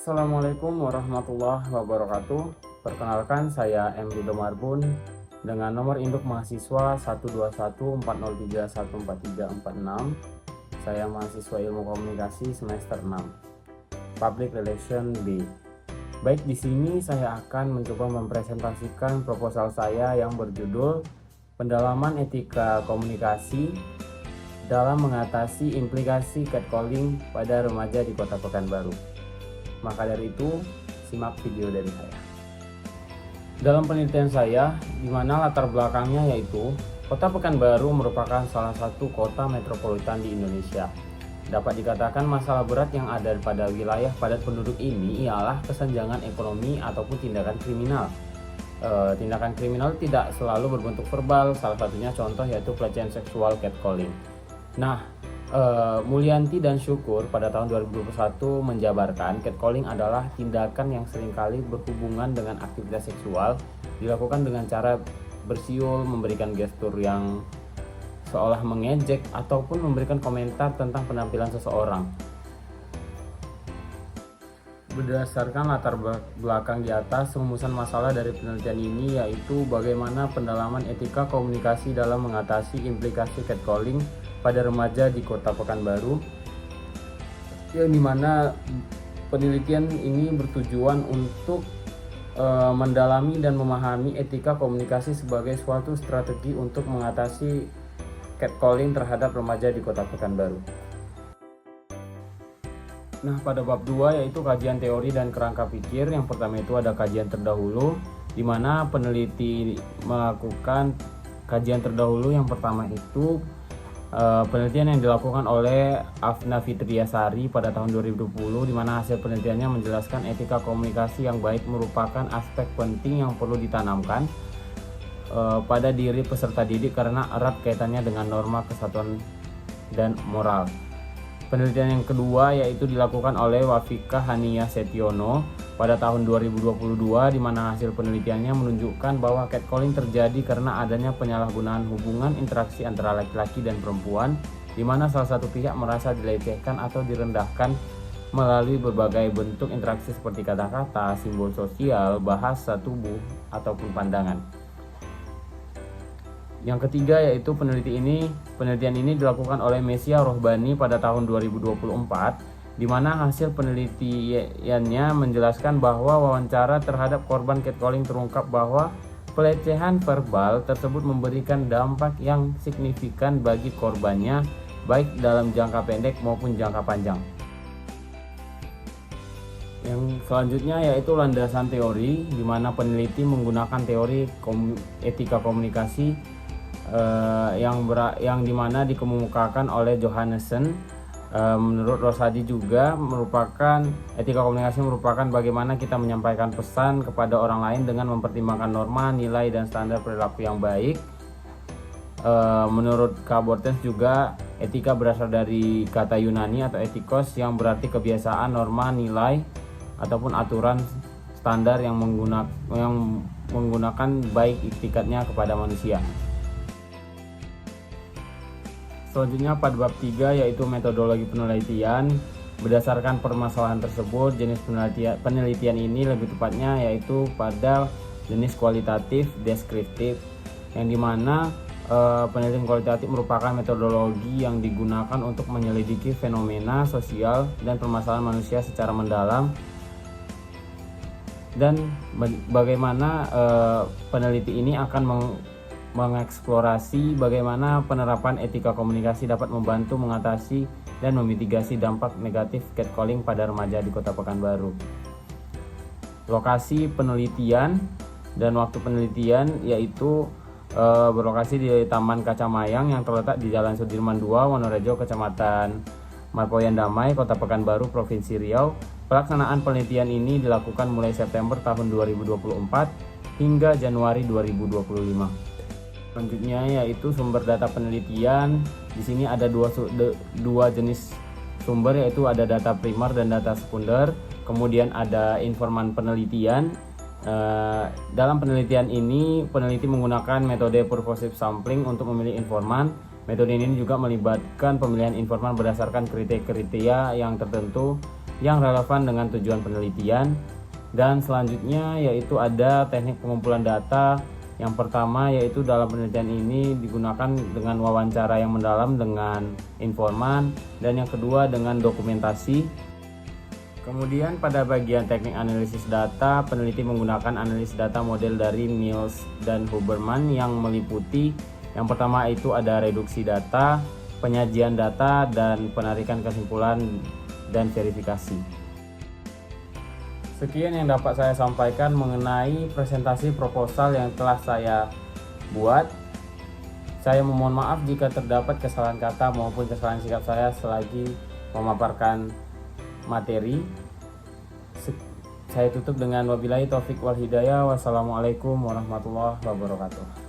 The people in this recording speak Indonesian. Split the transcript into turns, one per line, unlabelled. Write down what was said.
Assalamualaikum warahmatullahi wabarakatuh. Perkenalkan, saya M. Rido Marbun dengan nomor induk mahasiswa 12140314346. Saya mahasiswa Ilmu Komunikasi semester 6, Public Relation B. Baik, di sini saya akan mencoba mempresentasikan proposal saya yang berjudul Pendalaman Etika Komunikasi dalam mengatasi implikasi catcalling pada remaja di Kota Pekanbaru. Maka dari itu, simak video dari saya. Dalam penelitian saya, di mana latar belakangnya yaitu Kota Pekanbaru merupakan salah satu kota metropolitan di Indonesia. Dapat dikatakan masalah berat yang ada pada wilayah padat penduduk ini ialah kesenjangan ekonomi ataupun tindakan kriminal. Tindakan kriminal tidak selalu berbentuk verbal, salah satunya contoh yaitu pelecehan seksual catcalling. Mulyanti dan Syukur pada tahun 2021 menjabarkan catcalling adalah tindakan yang seringkali berhubungan dengan aktivitas seksual, dilakukan dengan cara bersiul, memberikan gestur yang seolah mengejek, ataupun memberikan komentar tentang penampilan seseorang. Berdasarkan latar belakang di atas, rumusan masalah dari penelitian ini yaitu bagaimana pendalaman etika komunikasi dalam mengatasi implikasi catcalling pada remaja di Kota Pekanbaru, yang dimana penelitian ini bertujuan untuk mendalami dan memahami etika komunikasi sebagai suatu strategi untuk mengatasi catcalling terhadap remaja di Kota Pekanbaru. Nah, pada bab 2 yaitu kajian teori dan kerangka pikir. Yang pertama itu ada kajian terdahulu, di mana peneliti melakukan kajian terdahulu. Yang pertama itu penelitian yang dilakukan oleh Afna Fitriasari pada tahun 2020, di mana hasil penelitiannya menjelaskan etika komunikasi yang baik merupakan aspek penting yang perlu ditanamkan pada diri peserta didik karena erat kaitannya dengan norma kesatuan dan moral. Penelitian yang kedua yaitu dilakukan oleh Wafika Hania Setiono pada tahun 2022, di mana hasil penelitiannya menunjukkan bahwa catcalling terjadi karena adanya penyalahgunaan hubungan interaksi antara laki-laki dan perempuan, di mana salah satu pihak merasa dilecehkan atau direndahkan melalui berbagai bentuk interaksi seperti kata-kata, simbol sosial, bahasa tubuh, ataupun pandangan. Yang ketiga yaitu penelitian ini dilakukan oleh Mesia Rohbani pada tahun 2024, di mana hasil penelitiannya menjelaskan bahwa wawancara terhadap korban catcalling terungkap bahwa pelecehan verbal tersebut memberikan dampak yang signifikan bagi korbannya, baik dalam jangka pendek maupun jangka panjang. Yang selanjutnya yaitu landasan teori, di mana peneliti menggunakan teori etika komunikasi yang dimana dikemukakan oleh Johannessen. Menurut Rosadi juga merupakan etika komunikasi merupakan bagaimana kita menyampaikan pesan kepada orang lain dengan mempertimbangkan norma, nilai, dan standar perilaku yang baik. Menurut Cabortes juga etika berasal dari kata Yunani atau etikos yang berarti kebiasaan, norma, nilai, ataupun aturan standar yang menggunakan baik itikadnya kepada manusia. Selanjutnya pada bab 3 yaitu metodologi penelitian. Berdasarkan permasalahan tersebut, jenis penelitian ini lebih tepatnya yaitu pada jenis kualitatif deskriptif, yang dimana penelitian kualitatif merupakan metodologi yang digunakan untuk menyelidiki fenomena sosial dan permasalahan manusia secara mendalam, dan bagaimana peneliti ini akan mengeksplorasi bagaimana penerapan etika komunikasi dapat membantu mengatasi dan memitigasi dampak negatif catcalling pada remaja di Kota Pekanbaru. Lokasi penelitian dan waktu penelitian yaitu berlokasi di Taman Kaca Mayang yang terletak di Jalan Sudirman 2, Wonorejo, Kecamatan Marpoyan Damai, Kota Pekanbaru, Provinsi Riau. Pelaksanaan penelitian ini dilakukan mulai September tahun 2024 hingga Januari 2025. Selanjutnya yaitu sumber data penelitian. Di sini ada dua jenis sumber, yaitu ada data primer dan data sekunder. Kemudian ada informan penelitian. Dalam penelitian ini peneliti menggunakan metode purposive sampling untuk memilih informan. Metode ini juga melibatkan pemilihan informan berdasarkan kriteria yang tertentu yang relevan dengan tujuan penelitian. Dan selanjutnya yaitu ada teknik pengumpulan data. Yang pertama yaitu dalam penelitian ini digunakan dengan wawancara yang mendalam dengan informan, dan yang kedua dengan dokumentasi. Kemudian pada bagian teknik analisis data, peneliti menggunakan analisis data model dari Mills dan Huberman yang meliputi yang pertama itu ada reduksi data, penyajian data, dan penarikan kesimpulan dan verifikasi. Sekian yang dapat saya sampaikan mengenai presentasi proposal yang telah saya buat. Saya memohon maaf jika terdapat kesalahan kata maupun kesalahan sikap saya selagi memaparkan materi. Saya tutup dengan wabillahi taufik wal hidayah. Wassalamualaikum warahmatullahi wabarakatuh.